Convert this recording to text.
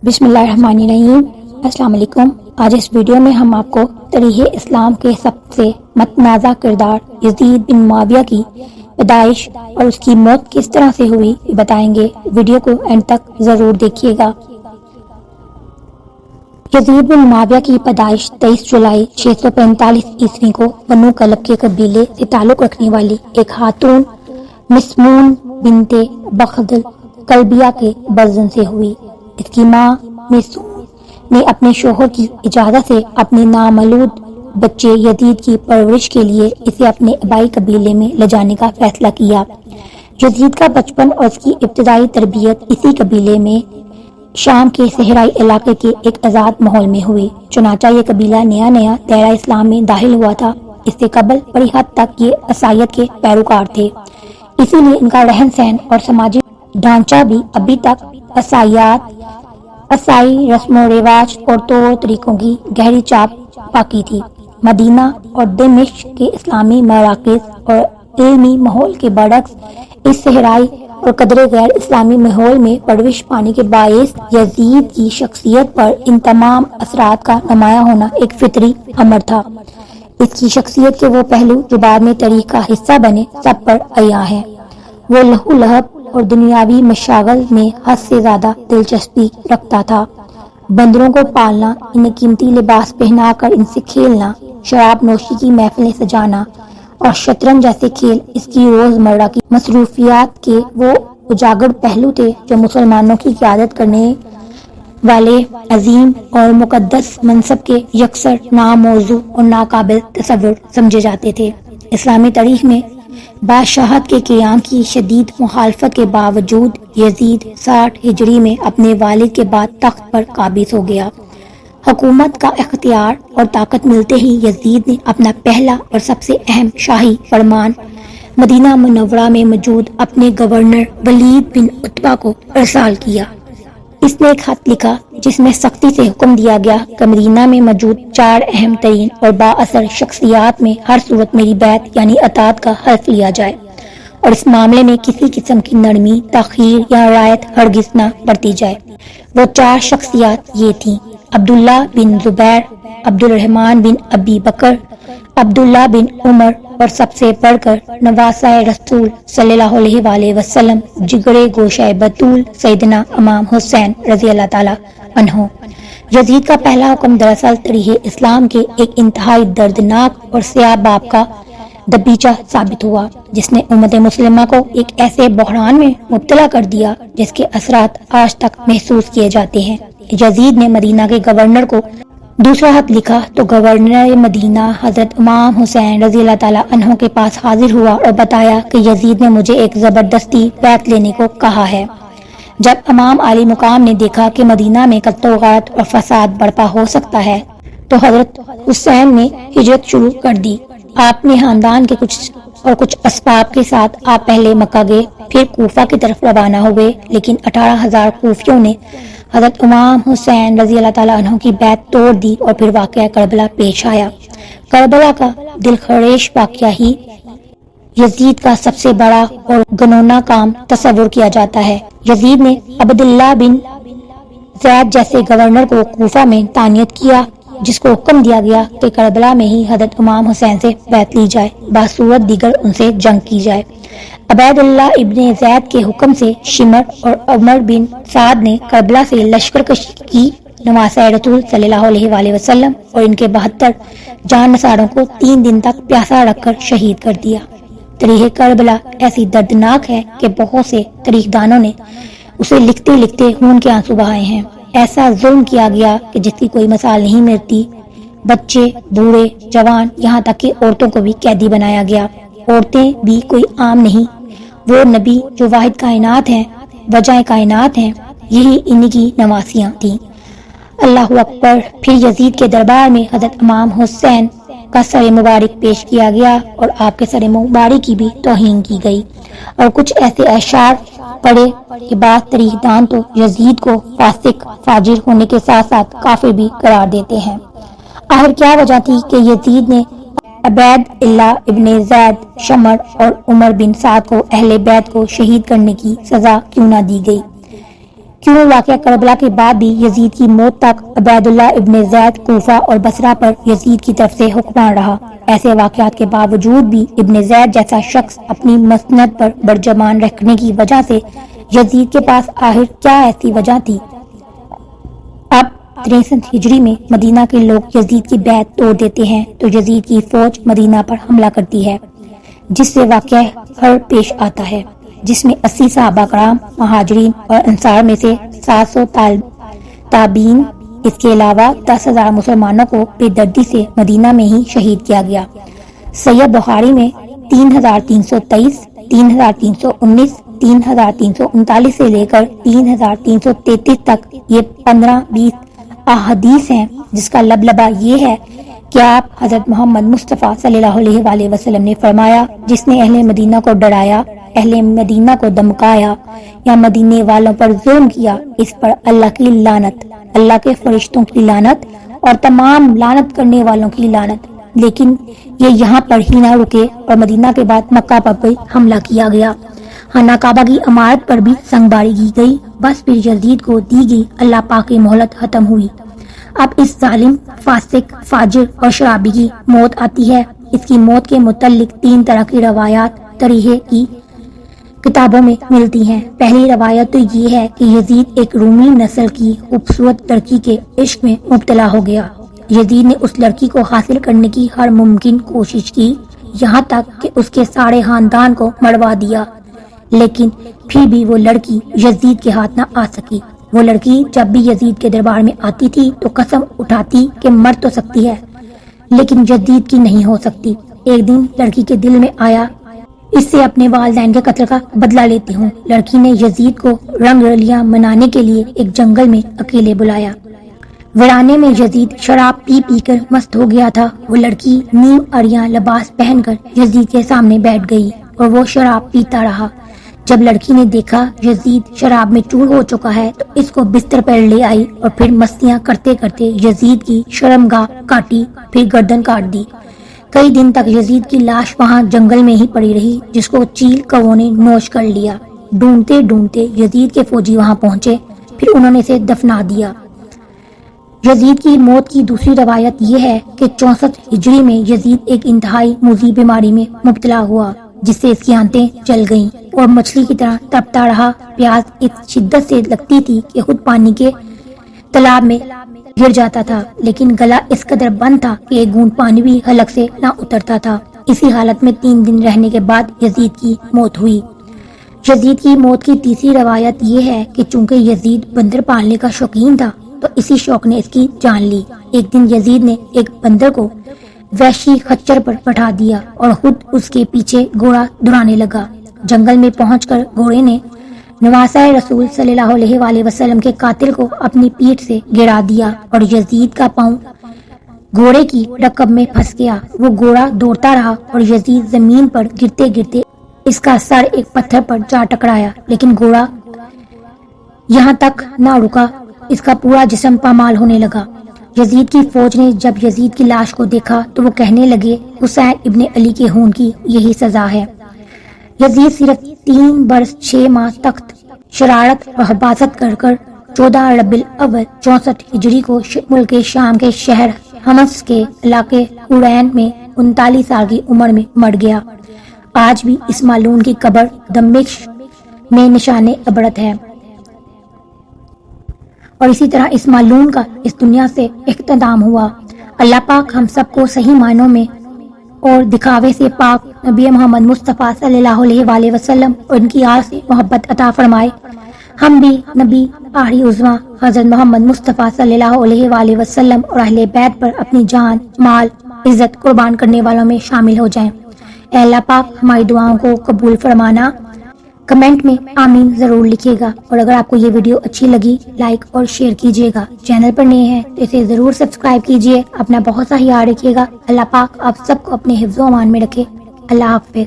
بسم اللہ الرحمن الرحیم۔ السلام علیکم۔ آج اس ویڈیو میں ہم آپ کو تاریخ اسلام کے سب سے متنازع کردار یزید بن معاویہ کی پیدائش اور اس کی موت کس طرح سے ہوئی بتائیں گے۔ ویڈیو کو اینڈ تک ضرور دیکھیے گا۔ یزید بن معاویہ کی پیدائش 23 جولائی 645 عیسوی کو بنو کلب کے قبیلے سے تعلق رکھنے والی ایک خاتون مسمون بنت بخدل کلبیہ کے برزن سے ہوئی۔ اس کی ماں مسمون نے اپنے شوہر کی اجازت سے اپنے نامولود بچے یزید کی پرورش کے لیے اسے اپنے آبائی قبیلے میں لے جانے کا فیصلہ کیا۔ یزید کا بچپن اور اس کی ابتدائی تربیت اسی قبیلے میں شام کے صحرائی علاقے کے ایک آزاد ماحول میں ہوئی۔ چنانچہ یہ قبیلہ نیا نیا دائرہ اسلام میں داخل ہوا تھا۔ اس سے قبل بڑی حد تک یہ عیسائیت کے پیروکار تھے، اسی لیے ان کا رہن سہن اور سماجی ڈھانچہ بھی ابھی تک عیسائی رسم و رواج اور طور طریقوں کی گہری چھاپ باقی تھی۔ مدینہ اور دمشق کے اسلامی مراکز اور علمی ماحول کے برعکس اس صحرائی اور قدرے غیر اسلامی ماحول میں پرورش پانے کے باعث یزید کی شخصیت پر ان تمام اثرات کا نمایاں ہونا ایک فطری امر تھا۔ اس کی شخصیت کے وہ پہلو جو بعد میں تاریخ کا حصہ بنے سب پر عیاں ہیں۔ وہ لہو لہب اور دنیاوی مشاغل میں حد سے زیادہ دلچسپی رکھتا تھا۔ بندروں کو پالنا، انہیں قیمتی لباس پہنا کر ان سے کھیلنا، شراب نوشی کی محفلیں سجانا اور شطرنج جیسے کھیل اس کی روزمرہ کی مصروفیات کے وہ اجاگر پہلو تھے جو مسلمانوں کی قیادت کرنے والے عظیم اور مقدس منصب کے یکسر ناموضوع اور ناقابل تصور سمجھے جاتے تھے۔ اسلامی تاریخ میں بادشاہت کے قیام کی شدید مخالفت کے باوجود یزید 60 ہجری میں اپنے والد کے بعد تخت پر قابض ہو گیا۔ حکومت کا اختیار اور طاقت ملتے ہی یزید نے اپنا پہلا اور سب سے اہم شاہی فرمان مدینہ منورہ میں موجود اپنے گورنر ولید بن عتبہ کو ارسال کیا۔ اس نے ایک خط لکھا جس میں سختی سے حکم دیا گیا کہ مدینہ میں موجود 4 اہم ترین اور با اثر شخصیات میں ہر صورت میری بیعت یعنی اطاعت کا حلف لیا جائے اور اس معاملے میں کسی قسم کی نرمی، تاخیر یا رعایت ہرگز نہ برتی جائے۔ وہ 4 شخصیات یہ تھیں: عبداللہ بن زبیر، عبد الرحمن بن ابی بکر، عبداللہ بن عمر اور سب سے بڑھ کر نواسہ رسول صلی اللہ علیہ وآلہ وسلم جگرے گوشہ بطول سیدنا امام حسین رضی اللہ تعالی عنہ۔ یزید کا پہلا حکم دراصل تاریخ اسلام کے ایک انتہائی دردناک اور سیاہ باب کا دبیچہ ثابت ہوا، جس نے امت مسلمہ کو ایک ایسے بحران میں مبتلا کر دیا جس کے اثرات آج تک محسوس کیے جاتے ہیں۔ یزید نے مدینہ کے گورنر کو دوسرا خط لکھا تو گورنر مدینہ حضرت امام حسین رضی اللہ تعالی عنہ کے پاس حاضر ہوا اور بتایا کہ یزید نے مجھے ایک زبردستی بیعت لینے کو کہا ہے۔ جب امام عالی مقام نے دیکھا کہ مدینہ میں قتل و غارت اور فساد برپا ہو سکتا ہے تو حضرت حسین نے ہجرت شروع کر دی۔ آپ نے خاندان کے کچھ اسباب کے ساتھ آپ پہلے مکہ گئے، پھر کوفہ کی طرف روانہ ہوئے، لیکن 18,000 کوفیوں نے حضرت امام حسین رضی اللہ تعالیٰ عنہ کی بیعت توڑ دی اور پھر واقعہ کربلا پیش آیا۔ کربلا کا دلخریش واقعہ ہی یزید کا سب سے بڑا اور گنونا کام تصور کیا جاتا ہے۔ یزید نے عبداللہ بن زید جیسے گورنر کو کوفہ میں تعینات کیا، جس کو حکم دیا گیا کہ کربلا میں ہی حضرت امام حسین سے بیعت لی جائے، بصورت دیگر ان سے جنگ کی جائے۔ عبید اللہ ابن زید کے حکم سے شمر اور عمر بن سعد نے کربلا سے لشکر کشی کی، نواسہ رسول صلی اللہ علیہ وآلہ وسلم اور ان کے 72 جان نثاروں کو 3 دن تک پیاسا رکھ کر شہید کر دیا۔ تاریخ کربلا ایسی دردناک ہے کہ بہت سے تاریخ دانوں نے اسے لکھتے لکھتے خون کے آنسو بہائے ہیں۔ ایسا ظلم کیا گیا کہ جس کی کوئی مثال نہیں ملتی۔ بچے، بوڑھے، جوان، یہاں تک کہ عورتوں کو بھی قیدی بنایا گیا۔ عورتیں بھی کوئی عام نہیں، وہ نبی جو واحد کائنات ہیں، وجہ کائنات ہیں، یہی ان کی نواسیاں تھیں۔ اللہ اکبر۔ پھر یزید کے دربار میں حضرت امام حسین کا سر مبارک پیش کیا گیا اور آپ کے سر مبارک کی بھی توہین کی گئی اور کچھ ایسے اشعار پڑھے کہ بعض تاریخ دان تو یزید کو فاسق، فاجر ہونے کے ساتھ ساتھ کافر بھی قرار دیتے ہیں۔ آخر کیا وجہ تھی کہ یزید نے عبید اللہ ابن زید، شمر اور عمر بن سعد کو اہل بیت کو شہید کرنے کی سزا کیوں نہ دی گئی؟ کیوں واقعہ کربلا کے بعد بھی یزید کی موت تک عبید اللہ ابن زید کوفہ اور بصرہ پر یزید کی طرف سے حکمران رہا۔ ایسے واقعات کے باوجود بھی ابن زید جیسا شخص اپنی مسند پر برجمان رکھنے کی وجہ سے یزید کے پاس آخر کیا ایسی وجہ تھی؟ اب 63 ہجری میں مدینہ کے لوگ یزید کی بیعت توڑ دیتے ہیں تو یزید کی فوج مدینہ پر حملہ کرتی ہے، جس سے واقعہ ہر پیش آتا ہے، جس میں 80 صحابہ کرام، مہاجرین اور انصار میں سے 700 تابعین، اس کے علاوہ 10,000 مسلمانوں کو بے دردی سے مدینہ میں ہی شہید کیا گیا۔ صحیح بخاری میں 3,323، 3,319، 3,339 سے لے کر 3,333 تک یہ 15-20 احادیث ہیں، جس کا لبلبہ یہ ہے کہ آپ حضرت محمد مصطفیٰ صلی اللہ علیہ وآلہ وسلم نے فرمایا، جس نے اہل مدینہ کو ڈرایا، اہل مدینہ کو دمکایا یا مدینے والوں پر ظلم کیا، اس پر اللہ کی لعنت، اللہ کے فرشتوں کی لعنت اور تمام لعنت کرنے والوں کی لعنت۔ لیکن یہ یہاں پر ہی نہ رکے اور مدینہ کے بعد مکہ پر بھی حملہ کیا گیا، خانہ کعبہ کی عمارت پر بھی سنگ باری کی گئی۔ بس پھر یزید کو دی گئی اللہ پاک کی مہلت ختم ہوئی۔ اب اس ظالم، فاسق، فاجر اور شرابی کی موت آتی ہے۔ اس کی موت کے متعلق 3 طرح کی روایات طریحے کی کتابوں میں ملتی ہیں۔ پہلی روایت تو یہ ہے کہ یزید ایک رومی نسل کی خوبصورت لڑکی کے عشق میں مبتلا ہو گیا۔ یزید نے اس لڑکی کو حاصل کرنے کی ہر ممکن کوشش کی، یہاں تک کہ اس کے سارے خاندان کو مروا دیا، لیکن پھر بھی وہ لڑکی یزید کے ہاتھ نہ آ سکی۔ وہ لڑکی جب بھی یزید کے دربار میں آتی تھی تو قسم اٹھاتی کہ مر تو سکتی ہے لیکن یزید کی نہیں ہو سکتی۔ ایک دن لڑکی کے دل میں آیا، اس سے اپنے والدین کے قتل کا بدلہ لیتی ہوں۔ لڑکی نے یزید کو رنگ رلیاں منانے کے لیے ایک جنگل میں اکیلے بلایا۔ ویرانے میں یزید شراب پی پی کر مست ہو گیا تھا۔ وہ لڑکی نیم اریاں لباس پہن کر یزید کے سامنے بیٹھ گئی اور وہ شراب پیتا رہا۔ جب لڑکی نے دیکھا یزید شراب میں چور ہو چکا ہے تو اس کو بستر پر لے آئی اور پھر مستیاں کرتے کرتے یزید کی شرمگاہ کاٹی، پھر گردن کاٹ دی۔ کئی دن تک یزید کی لاش وہاں جنگل میں ہی پڑی رہی، جس کو چیل کووں نے نوش کر لیا۔ ڈھونڈتے ڈھونڈتے یزید کے فوجی وہاں پہنچے، پھر انہوں نے اسے دفنا دیا۔ یزید کی موت کی دوسری روایت یہ ہے کہ 64 ہجری میں یزید ایک انتہائی مضر بیماری میں مبتلا ہوا، جس سے اس کی آنتیں جل گئیں اور مچھلی کی طرح تڑپتا رہا۔ پیاس اس شدت سے لگتی تھی کہ خود پانی کے تالاب میں گر جاتا تھا، لیکن گلا اس قدر بند تھا کہ ایک گھونٹ پانی بھی حلق سے نہ اترتا تھا۔ اسی حالت میں 3 دن رہنے کے بعد یزید کی موت ہوئی۔ یزید کی موت کی تیسری روایت یہ ہے کہ چونکہ یزید بندر پالنے کا شوقین تھا تو اسی شوق نے اس کی جان لی۔ ایک دن یزید نے ایک بندر کو وحشی خچر پر بٹھا دیا اور خود اس کے پیچھے گھوڑا دوڑانے لگا۔ جنگل میں پہنچ کر گھوڑے نے نواسہ رسول صلی اللہ علیہ وآلہ وسلم کے قاتل کو اپنی پیٹھ سے گرا دیا اور یزید کا پاؤں گھوڑے کی رکب میں پھنس گیا۔ وہ گھوڑا دوڑتا رہا اور یزید زمین پر گرتے گرتے اس کا سر ایک پتھر پر جا ٹکرایا، لیکن گھوڑا یہاں تک نہ رکا، اس کا پورا جسم پامال ہونے لگا۔ یزید کی فوج نے جب یزید کی لاش کو دیکھا تو وہ کہنے لگے، حسین ابن علی کے خون کی یہی سزا ہے۔ یزید صرف 3 برس 6 ماہ تک شرارت و حباست کر کر 14 ربیع الاول 64 ہجری کو ملک شام کے شہر حمص کے علاقے حرین میں 39 سال کی عمر میں مر گیا۔ آج بھی اس معلوم کی قبر دمشق میں نشان عبرت ہے، اور اسی طرح اس معلوم کا اس دنیا سے اختتام ہوا۔ اللہ پاک ہم سب کو صحیح معنوں میں اور دکھاوے سے پاک نبی محمد مصطفیٰ صلی اللہ علیہ وآلہ وسلم اور ان کی آل سے محبت عطا فرمائے۔ ہم بھی نبی آخری عظمیٰ حضرت محمد مصطفیٰ صلی اللہ علیہ وآلہ وسلم اور اہل بیت پر اپنی جان، مال، عزت قربان کرنے والوں میں شامل ہو جائیں۔ اے اللہ پاک ہماری دعاؤں کو قبول فرمانا۔ کمنٹ میں آمین ضرور لکھیے گا، اور اگر آپ کو یہ ویڈیو اچھی لگی لائک اور شیئر کیجیے گا۔ چینل پر نئے ہیں تو اسے ضرور سبسکرائب کیجیے۔ اپنا بہت سا خیال رکھیے گا۔ اللہ پاک آپ سب کو اپنے حفظ و امان میں رکھے۔ اللہ حافظ۔